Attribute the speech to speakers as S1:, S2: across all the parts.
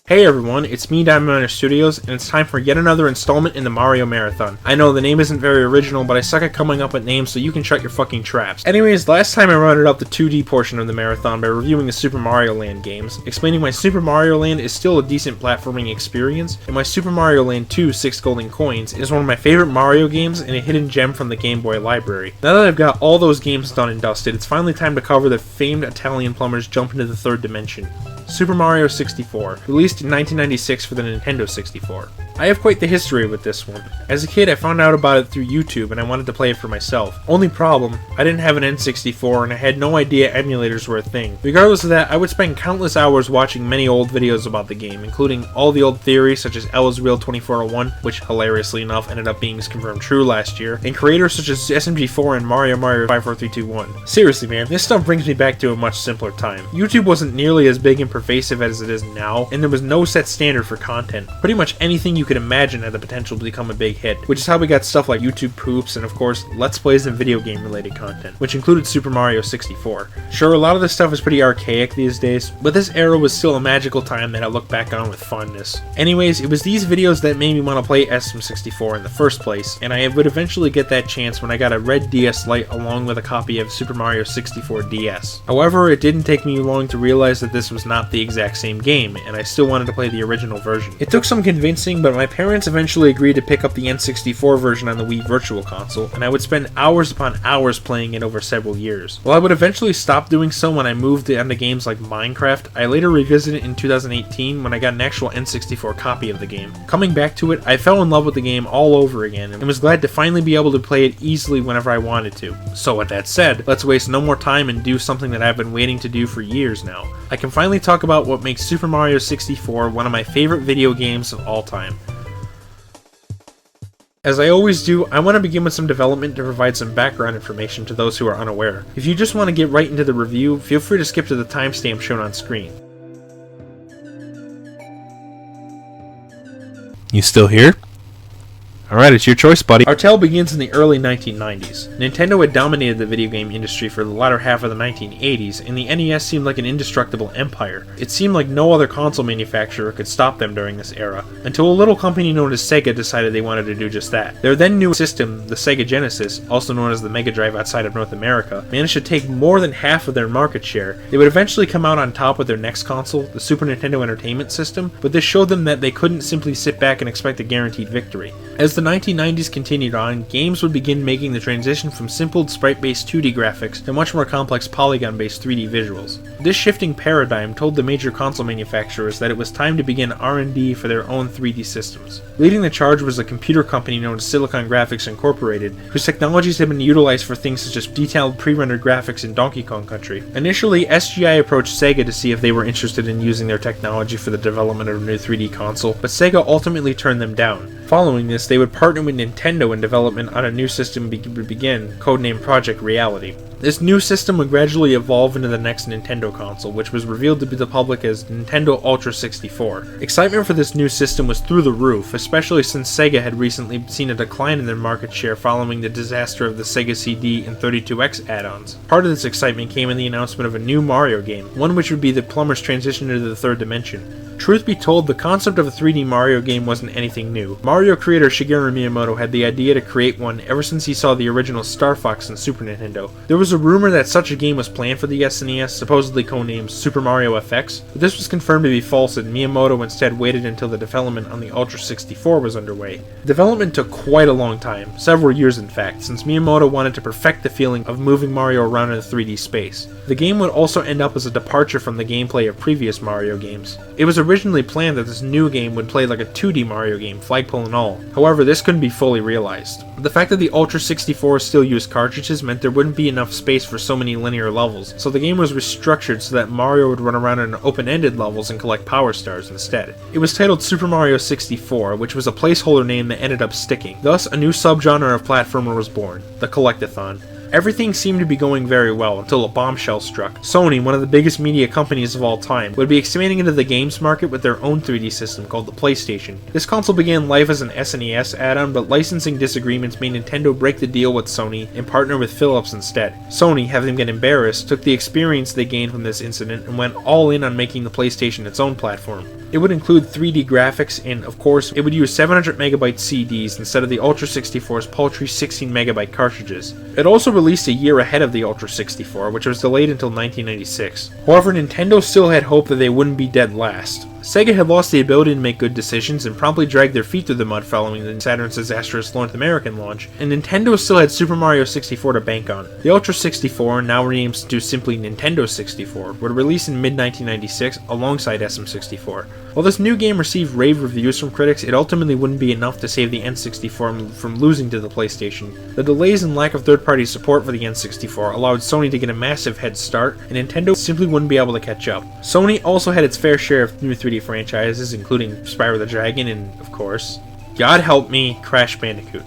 S1: Hey everyone, it's me, Diamond Miner Studios, and it's time for yet another installment in the Mario Marathon. I know the name isn't very original, but I suck at coming up with names, so you can shut your fucking traps. Anyways, last time I rounded up the 2D portion of the marathon by reviewing the Super Mario Land games, explaining why Super Mario Land is still a decent platforming experience, and why Super Mario Land 2 6 Golden Coins is one of my favorite Mario games and a hidden gem from the Game Boy library. Now that I've got all those games done and dusted, it's finally time to cover the famed Italian plumber's jump into the third dimension. Super Mario 64, released in 1996 for the Nintendo 64. I have quite the history with this one. As a kid, I found out about it through YouTube and I wanted to play it for myself. Only problem, I didn't have an N64 and I had no idea emulators were a thing. Regardless of that, I would spend countless hours watching many old videos about the game, including all the old theories such as L is Real 2401, which hilariously enough ended up being confirmed true last year, and creators such as SMG4 and Mario 54321. Seriously man, this stuff brings me back to a much simpler time. YouTube wasn't nearly as big and pervasive as it is now, and there was no set standard for content. Pretty much anything you could imagine had the potential to become a big hit, which is how we got stuff like YouTube Poops and of course Let's Plays and video game related content, which included Super Mario 64. Sure, a lot of this stuff is pretty archaic these days, but this era was still a magical time that I look back on with fondness. Anyways, it was these videos that made me want to play SM64 in the first place, and I would eventually get that chance when I got a red DS Lite along with a copy of Super Mario 64 DS. However, it didn't take me long to realize that this was not the exact same game, and I still wanted to play the original version. It took some convincing, but my parents eventually agreed to pick up the N64 version on the Wii Virtual Console, and I would spend hours upon hours playing it over several years. While I would eventually stop doing so when I moved onto games like Minecraft, I later revisited it in 2018 when I got an actual N64 copy of the game. Coming back to it, I fell in love with the game all over again, and was glad to finally be able to play it easily whenever I wanted to. So with that said, let's waste no more time and do something that I've been waiting to do for years now. I can finally talk about what makes Super Mario 64 one of my favorite video games of all time. As I always do, I want to begin with some development to provide some background information to those who are unaware. If you just want to get right into the review, feel free to skip to the timestamp shown on screen. You still here? Alright, it's your choice, buddy. Our tale begins in the early 1990s. Nintendo had dominated the video game industry for the latter half of the 1980s, and the NES seemed like an indestructible empire. It seemed like no other console manufacturer could stop them during this era, until a little company known as SEGA decided they wanted to do just that. Their then new system, the Sega Genesis, also known as the Mega Drive outside of North America, managed to take more than half of their market share. They would eventually come out on top with their next console, the Super Nintendo Entertainment System, but this showed them that they couldn't simply sit back and expect a guaranteed victory. As the 1990s continued on, games would begin making the transition from simple sprite-based 2D graphics to much more complex polygon-based 3D visuals. This shifting paradigm told the major console manufacturers that it was time to begin R&D for their own 3D systems. Leading the charge was a computer company known as Silicon Graphics Incorporated, whose technologies had been utilized for things such as detailed pre-rendered graphics in Donkey Kong Country. Initially, SGI approached SEGA to see if they were interested in using their technology for the development of a new 3D console, but SEGA ultimately turned them down. Following this, they would partner with Nintendo in development on a new system would begin, codenamed Project Reality. This new system would gradually evolve into the next Nintendo console, which was revealed to the public as Nintendo Ultra 64. Excitement for this new system was through the roof, especially since Sega had recently seen a decline in their market share following the disaster of the Sega CD and 32X add-ons. Part of this excitement came in the announcement of a new Mario game, one which would be the plumber's transition into the third dimension. Truth be told, the concept of a 3D Mario game wasn't anything new. Mario creator Shigeru Miyamoto had the idea to create one ever since he saw the original Star Fox in Super Nintendo. There was a rumor that such a game was planned for the SNES, supposedly codenamed Super Mario FX, but this was confirmed to be false and Miyamoto instead waited until the development on the Ultra 64 was underway. Development took quite a long time, several years in fact, since Miyamoto wanted to perfect the feeling of moving Mario around in a 3D space. The game would also end up as a departure from the gameplay of previous Mario games. It was originally planned that this new game would play like a 2D Mario game, flagpole and all. However, this couldn't be fully realized. The fact that the Ultra 64 still used cartridges meant there wouldn't be enough space for so many linear levels, so the game was restructured so that Mario would run around in open-ended levels and collect power stars instead. It was titled Super Mario 64, which was a placeholder name that ended up sticking. Thus, a new subgenre of platformer was born, the Collectathon. Everything seemed to be going very well until a bombshell struck. Sony, one of the biggest media companies of all time, would be expanding into the games market with their own 3D system called the PlayStation. This console began life as an SNES add-on, but licensing disagreements made Nintendo break the deal with Sony and partner with Philips instead. Sony, having been embarrassed, took the experience they gained from this incident and went all in on making the PlayStation its own platform. It would include 3D graphics, and of course, it would use 700 megabyte CDs instead of the Ultra 64's paltry 16 megabyte cartridges. It also released a year ahead of the Ultra 64, which was delayed until 1996. However, Nintendo still had hope that they wouldn't be dead last. SEGA had lost the ability to make good decisions and promptly dragged their feet through the mud following the Saturn's disastrous North American launch, and Nintendo still had Super Mario 64 to bank on. The Ultra 64, now renamed to simply Nintendo 64, would release in mid-1996 alongside SM64. While this new game received rave reviews from critics, it ultimately wouldn't be enough to save the N64 from losing to the PlayStation. The delays and lack of third-party support for the N64 allowed Sony to get a massive head start, and Nintendo simply wouldn't be able to catch up. Sony also had its fair share of new 3D franchises, including Spyro the Dragon and, of course, God help me, Crash Bandicoot.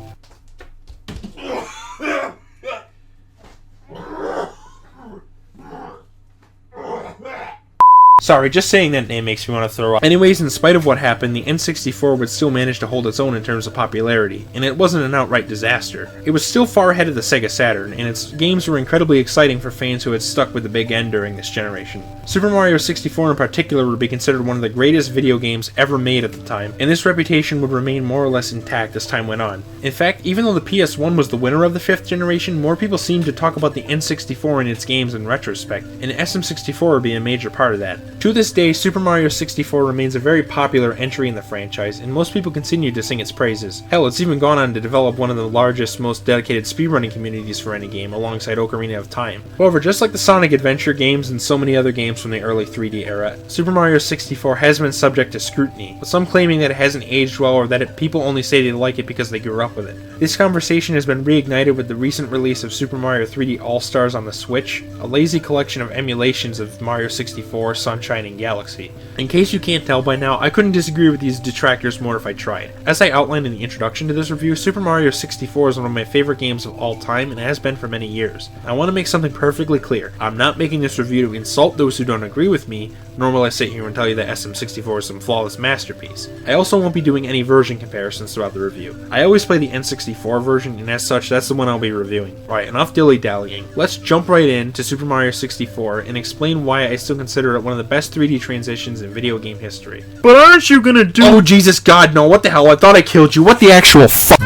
S1: Sorry, just saying that name makes me want to throw up. Anyways, in spite of what happened, the N64 would still manage to hold its own in terms of popularity, and it wasn't an outright disaster. It was still far ahead of the Sega Saturn, and its games were incredibly exciting for fans who had stuck with the big N during this generation. Super Mario 64 in particular would be considered one of the greatest video games ever made at the time, and this reputation would remain more or less intact as time went on. In fact, even though the PS1 was the winner of the 5th generation, more people seemed to talk about the N64 and its games in retrospect, and SM64 would be a major part of that. To this day, Super Mario 64 remains a very popular entry in the franchise, and most people continue to sing its praises. Hell, it's even gone on to develop one of the largest, most dedicated speedrunning communities for any game, alongside Ocarina of Time. However, just like the Sonic Adventure games and so many other games from the early 3D era, Super Mario 64 has been subject to scrutiny, with some claiming that it hasn't aged well or that people only say they like it because they grew up with it. This conversation has been reignited with the recent release of Super Mario 3D All-Stars on the Switch, a lazy collection of emulations of Mario 64, Sunshine, and Galaxy. In case you can't tell by now, I couldn't disagree with these detractors more if I tried. As I outlined in the introduction to this review, Super Mario 64 is one of my favorite games of all time and has been for many years. I want to make something perfectly clear. I'm not making this review to insult those who don't agree with me, nor will I sit here and tell you that SM64 is some flawless masterpiece. I also won't be doing any version comparisons throughout the review. I always play the N64 version, and as such, that's the one I'll be reviewing. Right, enough dilly-dallying. Let's jump right into Super Mario 64 and explain why I still consider it one of the best 3D transitions in video game history.
S2: But aren't you gonna do—
S1: Oh Jesus God, no, what the hell, I thought I killed you, what the actual fuck?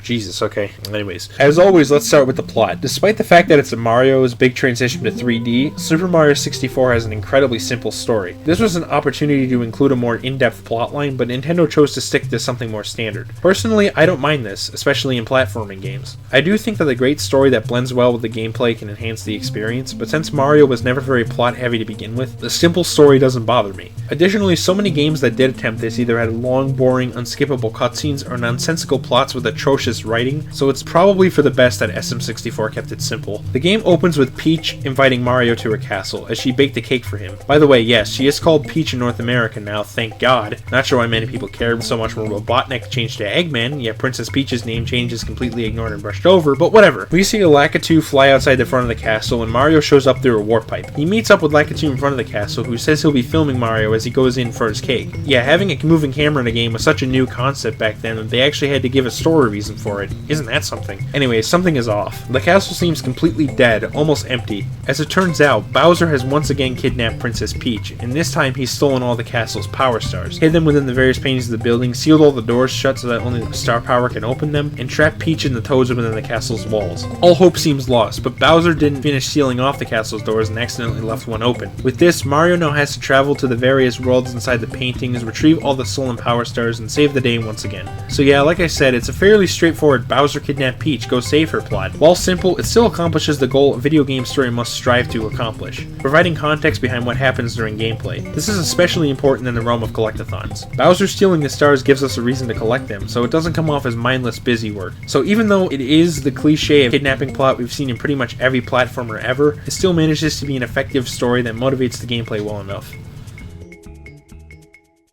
S1: Jesus, okay. Anyways, as always, let's start with the plot. Despite the fact that it's a Mario's big transition to 3D, Super Mario 64 has an incredibly simple story. This was an opportunity to include a more in-depth plotline, but Nintendo chose to stick to something more standard. Personally, I don't mind this, especially in platforming games. I do think that the great story that blends well with the gameplay can enhance the experience, but since Mario was never very plot-heavy to begin with, the simple story doesn't bother me. Additionally, so many games that did attempt this either had long, boring, unskippable cutscenes or nonsensical plots with atrocious writing, so it's probably for the best that SM64 kept it simple. The game opens with Peach inviting Mario to her castle, as she baked a cake for him. By the way, yes, she is called Peach in North America now, thank God. Not sure why many people care so much when Robotnik changed to Eggman, yet Princess Peach's name change is completely ignored and brushed over, but whatever. We see a Lakitu fly outside the front of the castle, and Mario shows up through a warp pipe. He meets up with Lakitu in front of the castle, who says he'll be filming Mario as he goes in for his cake. Yeah, having a moving camera in a game was such a new concept back then that they actually had to give a story reason for it. Isn't that something? Anyways, something is off. The castle seems completely dead, almost empty. As it turns out, Bowser has once again kidnapped Princess Peach, and this time he's stolen all the castle's power stars, hid them within the various paintings of the building, sealed all the doors shut so that only the star power can open them, and trapped Peach and the Toads within the castle's walls. All hope seems lost, but Bowser didn't finish sealing off the castle's doors and accidentally left one open. With this, Mario now has to travel to the various worlds inside the paintings, retrieve all the stolen power stars, and save the day once again. So yeah, like I said, it's a fairly straightforward Bowser kidnap Peach, go save her plot. While simple, it still accomplishes the goal a video game story must strive to accomplish, providing context behind what happens during gameplay. This is especially important in the realm of collectathons. Bowser stealing the stars gives us a reason to collect them, so it doesn't come off as mindless busy work. So even though it is the cliche of kidnapping plot we've seen in pretty much every platformer ever, it still manages to be an effective story that motivates the gameplay well enough.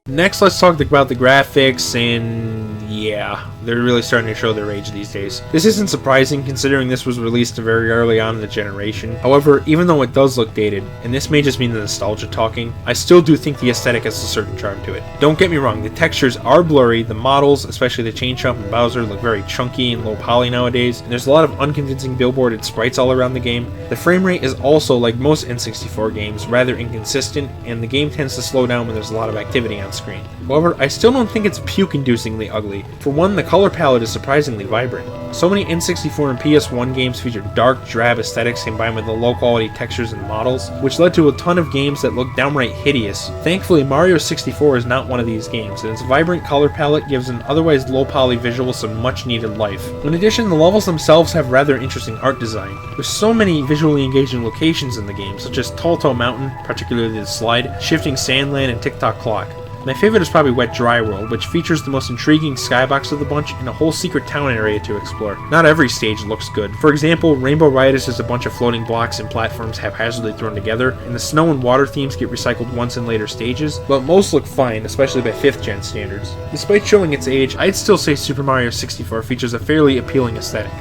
S1: Next, let's talk about the graphics, and yeah, they're really starting to show their age these days. This isn't surprising considering this was released very early on in the generation. However, even though it does look dated, and this may just mean the nostalgia talking, I still do think the aesthetic has a certain charm to it. Don't get me wrong, the textures are blurry, the models, especially the Chain Chomp and Bowser, look very chunky and low poly nowadays, and there's a lot of unconvincing billboarded sprites all around the game. The frame rate is also, like most N64 games, rather inconsistent, and the game tends to slow down when there's a lot of activity on screen. However, I still don't think it's puke-inducingly ugly. For one, the color palette is surprisingly vibrant. So many N64 and PS1 games feature dark, drab aesthetics combined with the low-quality textures and models, which led to a ton of games that look downright hideous. Thankfully, Mario 64 is not one of these games, and its vibrant color palette gives an otherwise low-poly visual some much-needed life. In addition, the levels themselves have rather interesting art design. There's so many visually engaging locations in the game, such as Tall Mountain, particularly the slide, Shifting Sandland, and Tick-Tock Clock. My favorite is probably Wet Dry World, which features the most intriguing skybox of the bunch and a whole secret town area to explore. Not every stage looks good. For example, Rainbow Ride is just a bunch of floating blocks and platforms haphazardly thrown together, and the snow and water themes get recycled once in later stages, but most look fine, especially by 5th gen standards. Despite showing its age, I'd still say Super Mario 64 features a fairly appealing aesthetic.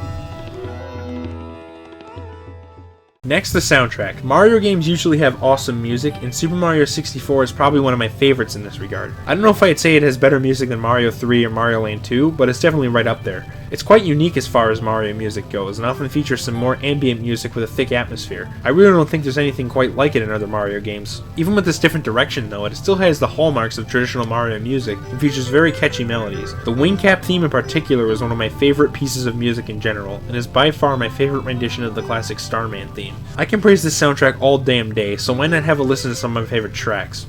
S1: Next, the soundtrack. Mario games usually have awesome music, and Super Mario 64 is probably one of my favorites in this regard. I don't know if I'd say it has better music than Mario 3 or Mario Land 2, but it's definitely right up there. It's quite unique as far as Mario music goes, and often features some more ambient music with a thick atmosphere. I really don't think there's anything quite like it in other Mario games. Even with this different direction though, it still has the hallmarks of traditional Mario music, and features very catchy melodies. The Wing Cap theme in particular is one of my favorite pieces of music in general, and is by far my favorite rendition of the classic Starman theme. I can praise this soundtrack all damn day, so why not have a listen to some of my favorite tracks?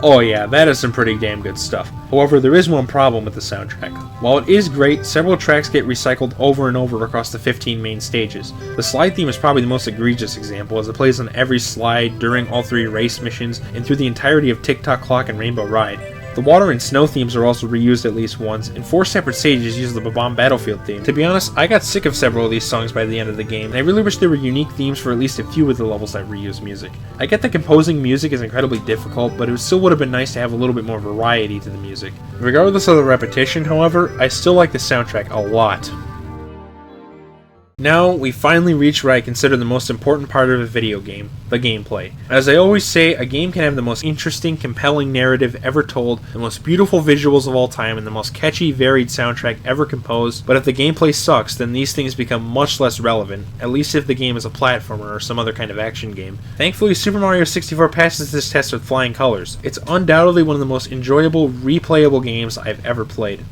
S1: Oh yeah, that is some pretty damn good stuff. However, there is one problem with the soundtrack. While it is great, several tracks get recycled over and over across the 15 main stages. The slide theme is probably the most egregious example, as it plays on every slide, during all 3 race missions, and through the entirety of Tick-Tock Clock and Rainbow Ride. The water and snow themes are also reused at least once, and 4 separate stages use the Bomb Battlefield theme. To be honest, I got sick of several of these songs by the end of the game, and I really wish there were unique themes for at least a few of the levels that reuse music. I get that composing music is incredibly difficult, but it still would have been nice to have a little bit more variety to the music. Regardless of the repetition, however, I still like the soundtrack a lot. Now, we finally reach what I consider the most important part of a video game, the gameplay. As I always say, a game can have the most interesting, compelling narrative ever told, the most beautiful visuals of all time, and the most catchy, varied soundtrack ever composed, but if the gameplay sucks, then these things become much less relevant, at least if the game is a platformer or some other kind of action game. Thankfully, Super Mario 64 passes this test with flying colors. It's undoubtedly one of the most enjoyable, replayable games I've ever played.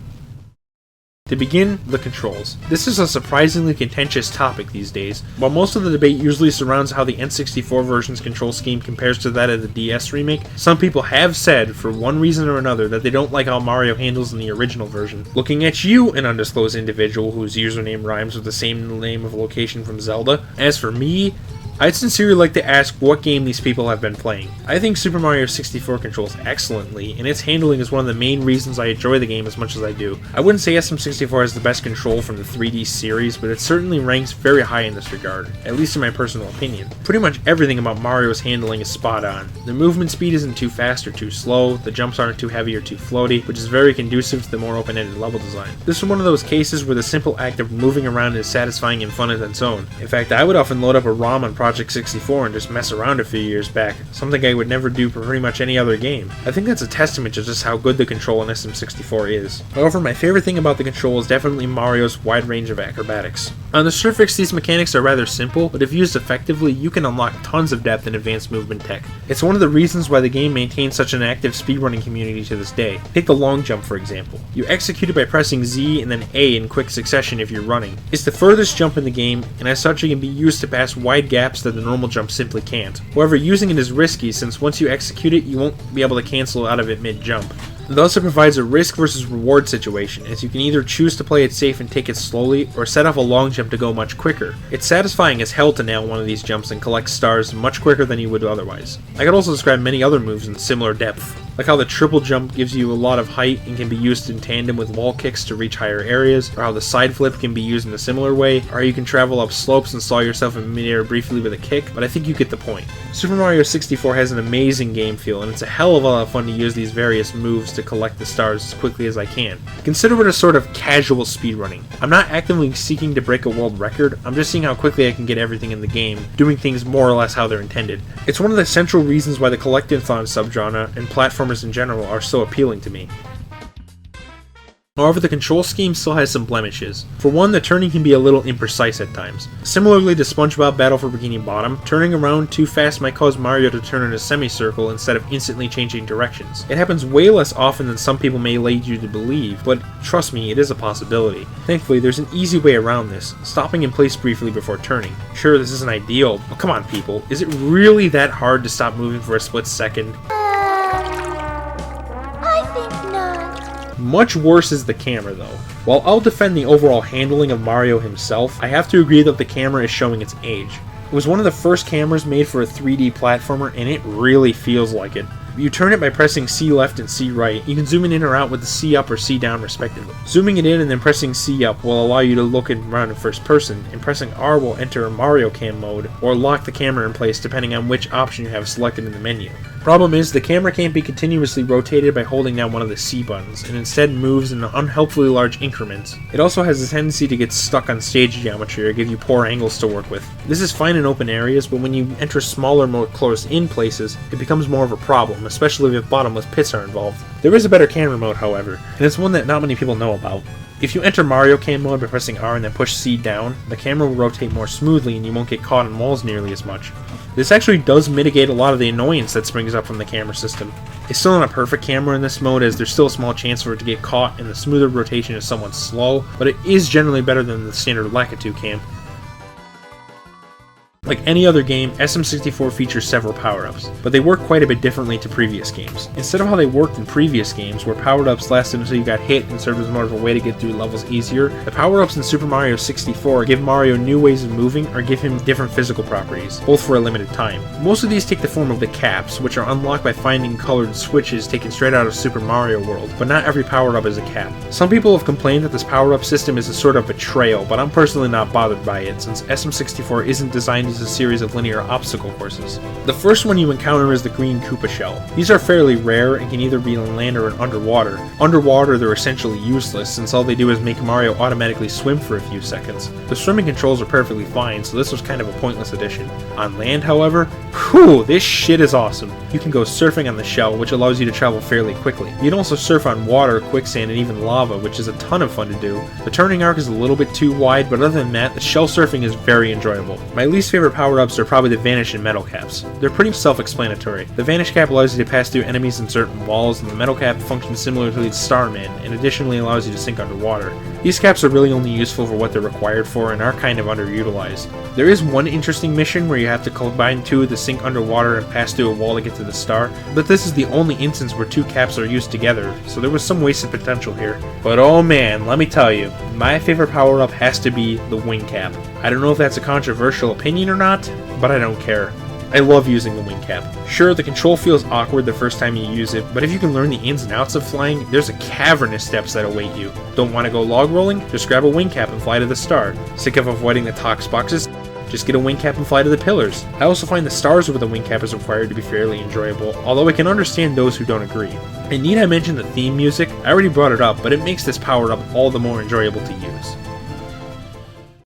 S1: To begin, the controls. This is a surprisingly contentious topic these days. While most of the debate usually surrounds how the N64 version's control scheme compares to that of the DS remake, some people have said, for one reason or another, that they don't like how Mario handles in the original version. Looking at you, an undisclosed individual whose username rhymes with the same name of location from Zelda. As for me, I'd sincerely like to ask what game these people have been playing. I think Super Mario 64 controls excellently, and its handling is one of the main reasons I enjoy the game as much as I do. I wouldn't say SM64 has the best control from the 3D series, but it certainly ranks very high in this regard, at least in my personal opinion. Pretty much everything about Mario's handling is spot on. The movement speed isn't too fast or too slow, the jumps aren't too heavy or too floaty, which is very conducive to the more open-ended level design. This is one of those cases where the simple act of moving around is satisfying and fun on its own. In fact, I would often load up a ROM on Project 64 and just mess around a few years back, something I would never do for pretty much any other game. I think that's a testament to just how good the control in SM64 is. However, my favorite thing about the control is definitely Mario's wide range of acrobatics. On the surface, these mechanics are rather simple, but if used effectively, you can unlock tons of depth and advanced movement tech. It's one of the reasons why the game maintains such an active speedrunning community to this day. Take the long jump for example. You execute it by pressing Z and then A in quick succession if you're running. It's the furthest jump in the game, and as such it can be used to pass wide gaps that the normal jump simply can't. However, using it is risky since once you execute it, you won't be able to cancel out of it mid-jump. Thus, it provides a risk versus reward situation, as you can either choose to play it safe and take it slowly, or set off a long jump to go much quicker. It's satisfying as hell to nail one of these jumps and collect stars much quicker than you would otherwise. I could also describe many other moves in similar depth, like how the triple jump gives you a lot of height and can be used in tandem with wall kicks to reach higher areas, or how the side flip can be used in a similar way, or how you can travel up slopes and stall yourself in midair briefly with a kick, but I think you get the point. Super Mario 64 has an amazing game feel, and it's a hell of a lot of fun to use these various moves to collect the stars as quickly as I can. Consider it a sort of casual speedrunning. I'm not actively seeking to break a world record, I'm just seeing how quickly I can get everything in the game, doing things more or less how they're intended. It's one of the central reasons why the collectathon subgenre and platformers in general are so appealing to me. However, the control scheme still has some blemishes. For one, the turning can be a little imprecise at times. Similarly to SpongeBob Battle for Bikini Bottom, turning around too fast might cause Mario to turn in a semicircle instead of instantly changing directions. It happens way less often than some people may lead you to believe, but trust me, it is a possibility. Thankfully, there's an easy way around this, stopping in place briefly before turning. Sure, this isn't ideal, but come on people, is it really that hard to stop moving for a split second? Much worse is the camera though. While I'll defend the overall handling of Mario himself, I have to agree that the camera is showing its age. It was one of the first cameras made for a 3D platformer and it really feels like it. You turn it by pressing C left and C right. You can zoom in or out with the C up or C down respectively. Zooming it in and then pressing C up will allow you to look around in first person, and pressing R will enter Mario Cam mode or lock the camera in place depending on which option you have selected in the menu. Problem is, the camera can't be continuously rotated by holding down one of the C buttons, and instead moves in unhelpfully large increments. It also has a tendency to get stuck on stage geometry or give you poor angles to work with. This is fine in open areas, but when you enter smaller, more close-in places, it becomes more of a problem, especially if bottomless pits are involved. There is a better camera mode, however, and it's one that not many people know about. If you enter Mario Cam mode by pressing R and then push C down, the camera will rotate more smoothly and you won't get caught on walls nearly as much. This actually does mitigate a lot of the annoyance that springs up from the camera system. It's still not a perfect camera in this mode, as there's still a small chance for it to get caught and the smoother rotation is somewhat slow, but it is generally better than the standard Lakitu cam. Like any other game, SM64 features several power-ups, but they work quite a bit differently to previous games. Instead of how they worked in previous games, where power-ups lasted until you got hit and served as more of a way to get through levels easier, the power-ups in Super Mario 64 give Mario new ways of moving or give him different physical properties, both for a limited time. Most of these take the form of the caps, which are unlocked by finding colored switches taken straight out of Super Mario World, but not every power-up is a cap. Some people have complained that this power-up system is a sort of betrayal, but I'm personally not bothered by it, since SM64 isn't designed as a series of linear obstacle courses. The first one you encounter is the green Koopa shell. These are fairly rare and can either be on land or underwater. Underwater they're essentially useless, since all they do is make Mario automatically swim for a few seconds. The swimming controls are perfectly fine, so this was kind of a pointless addition. On land, however, whew, this shit is awesome. You can go surfing on the shell, which allows you to travel fairly quickly. You can also surf on water, quicksand, and even lava, which is a ton of fun to do. The turning arc is a little bit too wide, but other than that, the shell surfing is very enjoyable. My least favorite power-ups are probably the vanish and metal caps. They're pretty self-explanatory. The vanish cap allows you to pass through enemies in certain walls, and the metal cap functions similarly to Starman, and additionally allows you to sink underwater. These caps are really only useful for what they're required for and are kind of underutilized. There is one interesting mission where you have to combine two to sink underwater and pass through a wall to get to the star, but this is the only instance where two caps are used together, so there was some wasted potential here. But oh man, let me tell you, my favorite power-up has to be the wing cap. I don't know if that's a controversial opinion or or not, but I don't care. I love using the wing cap. Sure, the control feels awkward the first time you use it, but if you can learn the ins and outs of flying, there's a cavern of steps that await you. Don't want to go log rolling? Just grab a wing cap and fly to the star. Sick of avoiding the tox boxes? Just get a wing cap and fly to the pillars. I also find the stars with a wing cap is required to be fairly enjoyable, although I can understand those who don't agree. And need I mention the theme music? I already brought it up, but it makes this power-up all the more enjoyable to use.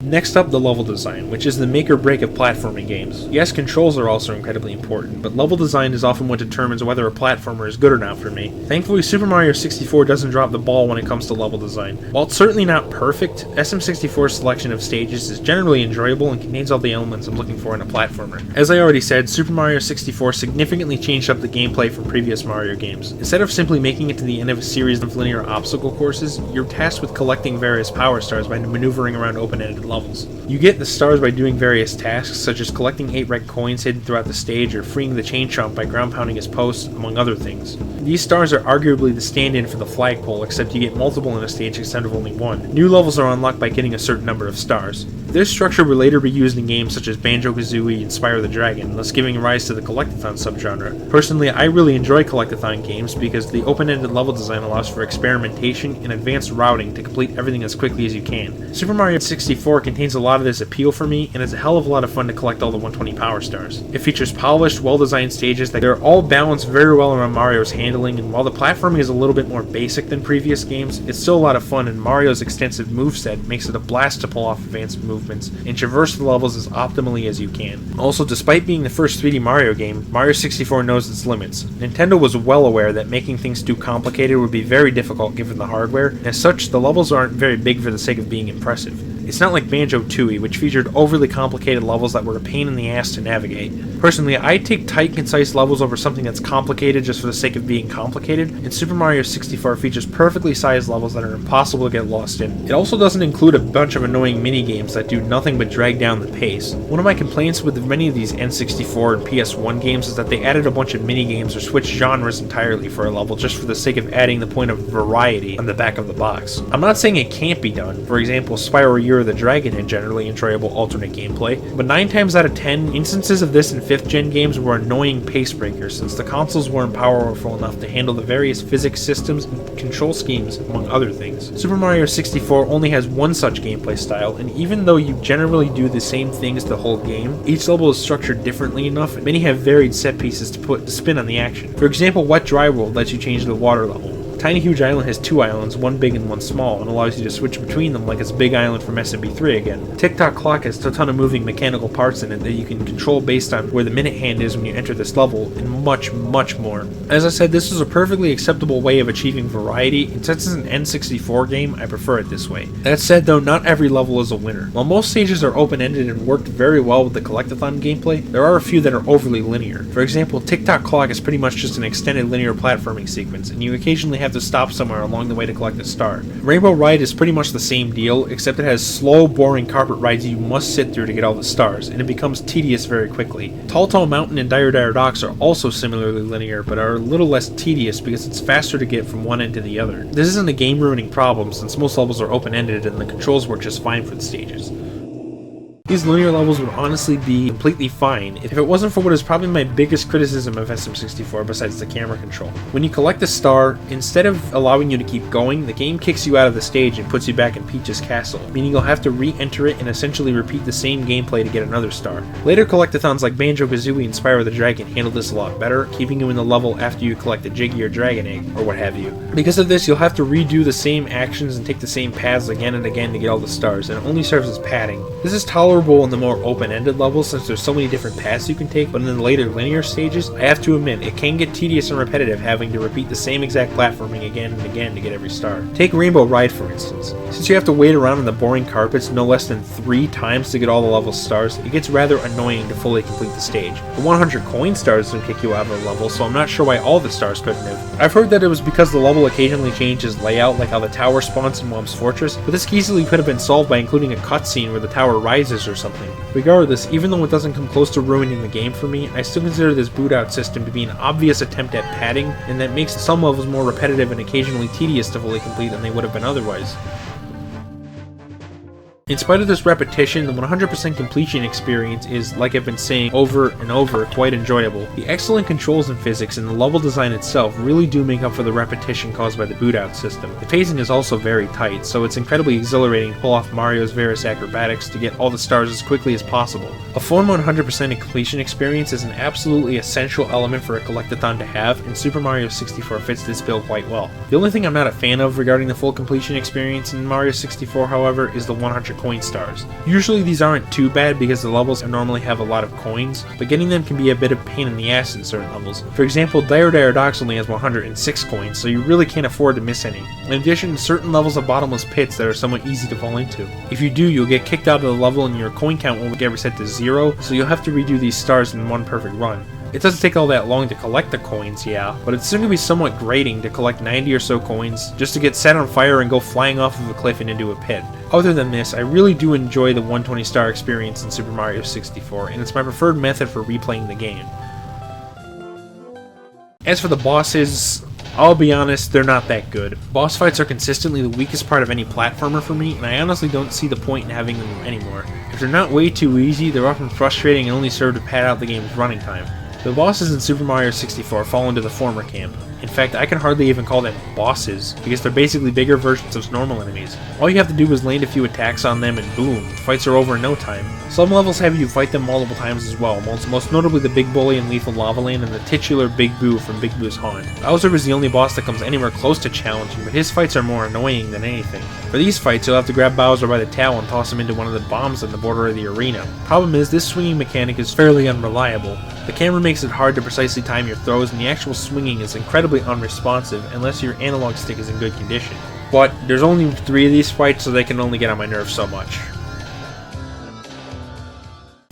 S1: Next up, the level design, which is the make or break of platforming games. Yes, controls are also incredibly important, but level design is often what determines whether a platformer is good or not for me. Thankfully, Super Mario 64 doesn't drop the ball when it comes to level design. While it's certainly not perfect, SM64's selection of stages is generally enjoyable and contains all the elements I'm looking for in a platformer. As I already said, Super Mario 64 significantly changed up the gameplay from previous Mario games. Instead of simply making it to the end of a series of linear obstacle courses, you're tasked with collecting various power stars by maneuvering around open-ended levels. You get the stars by doing various tasks, such as collecting 8 red coins hidden throughout the stage or freeing the chain chomp by ground pounding his post, among other things. These stars are arguably the stand-in for the flagpole, except you get multiple in a stage instead of only one. New levels are unlocked by getting a certain number of stars. This structure will later be used in games such as Banjo-Kazooie and Spyro the Dragon, thus giving rise to the collectathon subgenre. Personally, I really enjoy collectathon games because the open-ended level design allows for experimentation and advanced routing to complete everything as quickly as you can. Super Mario 64 contains a lot of this appeal for me, and it's a hell of a lot of fun to collect all the 120 power stars. It features polished, well-designed stages that are all balanced very well around Mario's handling, and while the platforming is a little bit more basic than previous games, it's still a lot of fun, and Mario's extensive moveset makes it a blast to pull off advanced movements and traverse the levels as optimally as you can. Also, despite being the first 3D Mario game, Mario 64 knows its limits. Nintendo was well aware that making things too complicated would be very difficult given the hardware, and as such, the levels aren't very big for the sake of being impressive. It's not like Banjo-Tooie, which featured overly complicated levels that were a pain in the ass to navigate. Personally, I take tight, concise levels over something that's complicated just for the sake of being complicated, and Super Mario 64 features perfectly sized levels that are impossible to get lost in. It also doesn't include a bunch of annoying mini-games that do nothing but drag down the pace. One of my complaints with many of these N64 and PS1 games is that they added a bunch of mini-games or switched genres entirely for a level just for the sake of adding the point of variety on the back of the box. I'm not saying it can't be done. For example, Spyro Year of the Dragon had generally enjoyable alternate gameplay, but 9 times out of 10, instances of this in 5th gen games were annoying pace breakers since the consoles weren't powerful enough to handle the various physics systems and control schemes, among other things. Super Mario 64 only has one such gameplay style, and even though you generally do the same things the whole game, each level is structured differently enough, and many have varied set pieces to put the spin on the action. For example, Wet Dry World lets you change the water level. Tiny Huge Island has 2 islands, one big and one small, and allows you to switch between them like it's Big Island from SMB3 again. Tick-Tock Clock has a ton of moving mechanical parts in it that you can control based on where the minute hand is when you enter this level, and much, much more. As I said, this is a perfectly acceptable way of achieving variety, and since it's an N64 game, I prefer it this way. That said though, not every level is a winner. While most stages are open-ended and worked very well with the collectathon gameplay, there are a few that are overly linear. For example, Tick-Tock Clock is pretty much just an extended linear platforming sequence, and you occasionally have to stop somewhere along the way to collect a star. Rainbow Ride is pretty much the same deal, except it has slow, boring carpet rides you must sit through to get all the stars, and it becomes tedious very quickly. Tall Tall Mountain and Dire Dire Docks are also similarly linear, but are a little less tedious because it's faster to get from one end to the other. This isn't a game-ruining problem since most levels are open-ended and the controls work just fine for the stages. These linear levels would honestly be completely fine if it wasn't for what is probably my biggest criticism of SM64 besides the camera control. When you collect a star, instead of allowing you to keep going, the game kicks you out of the stage and puts you back in Peach's castle, meaning you'll have to re-enter it and essentially repeat the same gameplay to get another star. Later collectathons like Banjo-Kazooie and Spyro the Dragon handle this a lot better, keeping you in the level after you collect a Jiggy or Dragon Egg, or what have you. Because of this, you'll have to redo the same actions and take the same paths again and again to get all the stars, and it only serves as padding. This is tolerable in the more open-ended levels since there's so many different paths you can take, but in the later linear stages, I have to admit, it can get tedious and repetitive having to repeat the same exact platforming again and again to get every star. Take Rainbow Ride for instance. Since you have to wait around on the boring carpets no less than 3 times to get all the level stars, it gets rather annoying to fully complete the stage. The 100 coin stars don't kick you out of the level, so I'm not sure why all the stars couldn't have. I've heard that it was because the level occasionally changes layout, like how the tower spawns in Whomp's Fortress, but this easily could have been solved by including a cutscene where the tower rises or something. Regardless, even though it doesn't come close to ruining the game for me, I still consider this boot out system to be an obvious attempt at padding, and that makes some levels more repetitive and occasionally tedious to fully complete than they would have been otherwise. In spite of this repetition, the 100% completion experience is, like I've been saying over and over, quite enjoyable. The excellent controls and physics and the level design itself really do make up for the repetition caused by the boot-out system. The pacing is also very tight, so it's incredibly exhilarating to pull off Mario's various acrobatics to get all the stars as quickly as possible. A full 100% completion experience is an absolutely essential element for a collectathon to have, and Super Mario 64 fits this bill quite well. The only thing I'm not a fan of regarding the full completion experience in Mario 64, however, is the 100 coin stars. Usually these aren't too bad because the levels normally have a lot of coins, but getting them can be a bit of pain in the ass in certain levels. For example, Dire Dire Docks only has 106 coins, so you really can't afford to miss any. In addition, certain levels of bottomless pits that are somewhat easy to fall into. If you do, you'll get kicked out of the level and your coin count will get reset to 0, so you'll have to redo these stars in one perfect run. It doesn't take all that long to collect the coins, yeah, but it's still going to be somewhat grating to collect 90 or so coins just to get set on fire and go flying off of a cliff and into a pit. Other than this, I really do enjoy the 120 star experience in Super Mario 64, and it's my preferred method for replaying the game. As for the bosses, I'll be honest, they're not that good. Boss fights are consistently the weakest part of any platformer for me, and I honestly don't see the point in having them anymore. If they're not way too easy, they're often frustrating and only serve to pad out the game's running time. The bosses in Super Mario 64 fall into the former camp. In fact, I can hardly even call them bosses, because they're basically bigger versions of normal enemies. All you have to do is land a few attacks on them and boom, fights are over in no time. Some levels have you fight them multiple times as well, most notably the Big Bully in Lethal Lava Land and the titular Big Boo from Big Boo's Haunt. Bowser is the only boss that comes anywhere close to challenging, but his fights are more annoying than anything. For these fights, you'll have to grab Bowser by the tail and toss him into one of the bombs on the border of the arena. Problem is, this swinging mechanic is fairly unreliable. The camera makes it hard to precisely time your throws, and the actual swinging is incredibly unresponsive unless your analog stick is in good condition. But there's only 3 of these fights, so they can only get on my nerves so much.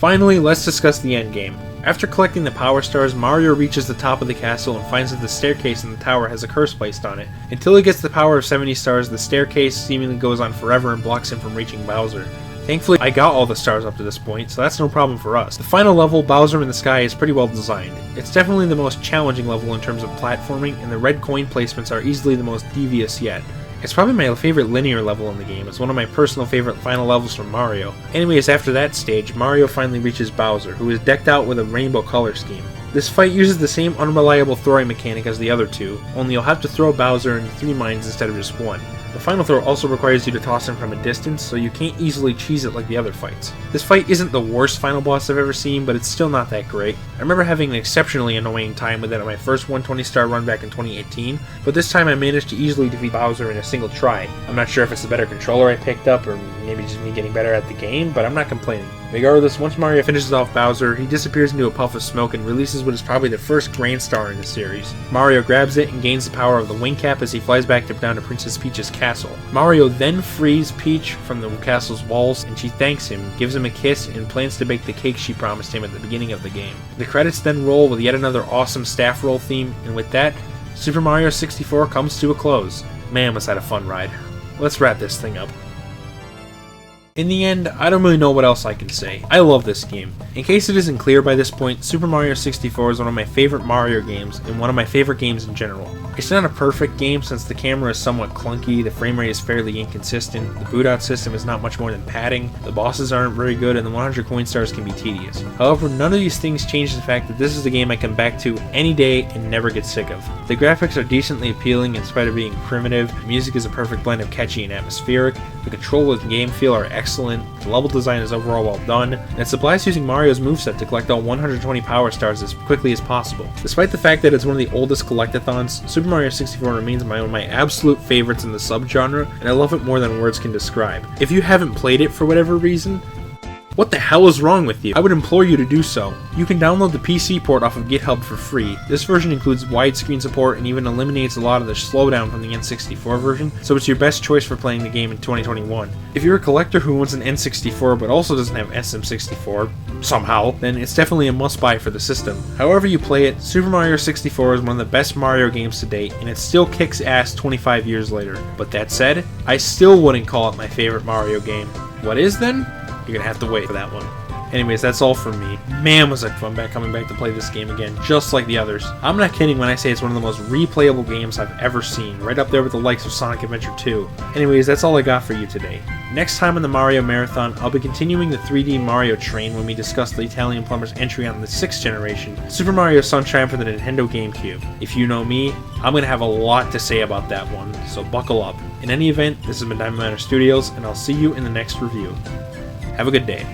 S1: Finally, let's discuss the endgame. After collecting the power stars, Mario reaches the top of the castle and finds that the staircase in the tower has a curse placed on it. Until he gets the power of 70 stars, the staircase seemingly goes on forever and blocks him from reaching Bowser. Thankfully, I got all the stars up to this point, so that's no problem for us. The final level, Bowser in the Sky, is pretty well designed. It's definitely the most challenging level in terms of platforming, and the red coin placements are easily the most devious yet. It's probably my favorite linear level in the game. It's one of my personal favorite final levels from Mario. Anyways, after that stage, Mario finally reaches Bowser, who is decked out with a rainbow color scheme. This fight uses the same unreliable throwing mechanic as the other two, only you'll have to throw Bowser in 3 mines instead of just 1. The final throw also requires you to toss him from a distance, so you can't easily cheese it like the other fights. This fight isn't the worst final boss I've ever seen, but it's still not that great. I remember having an exceptionally annoying time with it on my first 120 star run back in 2018, but this time I managed to easily defeat Bowser in a single try. I'm not sure if it's the better controller I picked up, or maybe just me getting better at the game, but I'm not complaining. Regardless, once Mario finishes off Bowser, he disappears into a puff of smoke and releases what is probably the first Grand Star in the series. Mario grabs it and gains the power of the wing cap as he flies back down to Princess Peach's castle. Mario then frees Peach from the castle's walls, and she thanks him, gives him a kiss, and plans to bake the cake she promised him at the beginning of the game. The credits then roll with yet another awesome staff roll theme, and with that, Super Mario 64 comes to a close. Man, was that a fun ride. Let's wrap this thing up. In the end, I don't really know what else I can say. I love this game. In case it isn't clear by this point, Super Mario 64 is one of my favorite Mario games, and one of my favorite games in general. It's not a perfect game since the camera is somewhat clunky, the frame rate is fairly inconsistent, the boot-out system is not much more than padding, the bosses aren't very good, and the 100 coin stars can be tedious. However, none of these things change the fact that this is a game I come back to any day and never get sick of. The graphics are decently appealing in spite of being primitive, the music is a perfect blend of catchy and atmospheric, the control and game feel are excellent, the level design is overall well done, and it's a blast using Mario's moveset to collect all 120 power stars as quickly as possible. Despite the fact that it's one of the oldest collectathons, Super Mario 64 remains one of my absolute favorites in the subgenre, and I love it more than words can describe. If you haven't played it for whatever reason, what the hell is wrong with you? I would implore you to do so. You can download the PC port off of GitHub for free. This version includes widescreen support and even eliminates a lot of the slowdown from the N64 version, so it's your best choice for playing the game in 2021. If you're a collector who wants an N64 but also doesn't have SM64, somehow, then it's definitely a must-buy for the system. However you play it, Super Mario 64 is one of the best Mario games to date, and it still kicks ass 25 years later. But that said, I still wouldn't call it my favorite Mario game. What is then? You're gonna have to wait for that one. Anyways, that's all from me. Man, was it fun coming back to play this game again, just like the others. I'm not kidding when I say it's one of the most replayable games I've ever seen, right up there with the likes of Sonic Adventure 2. Anyways, that's all I got for you today. Next time on the Mario Marathon, I'll be continuing the 3D Mario train when we discuss the Italian Plumber's entry on the 6th generation, Super Mario Sunshine for the Nintendo GameCube. If you know me, I'm going to have a lot to say about that one, so buckle up. In any event, this has been Diamond Miner Studios, and I'll see you in the next review. Have a good day.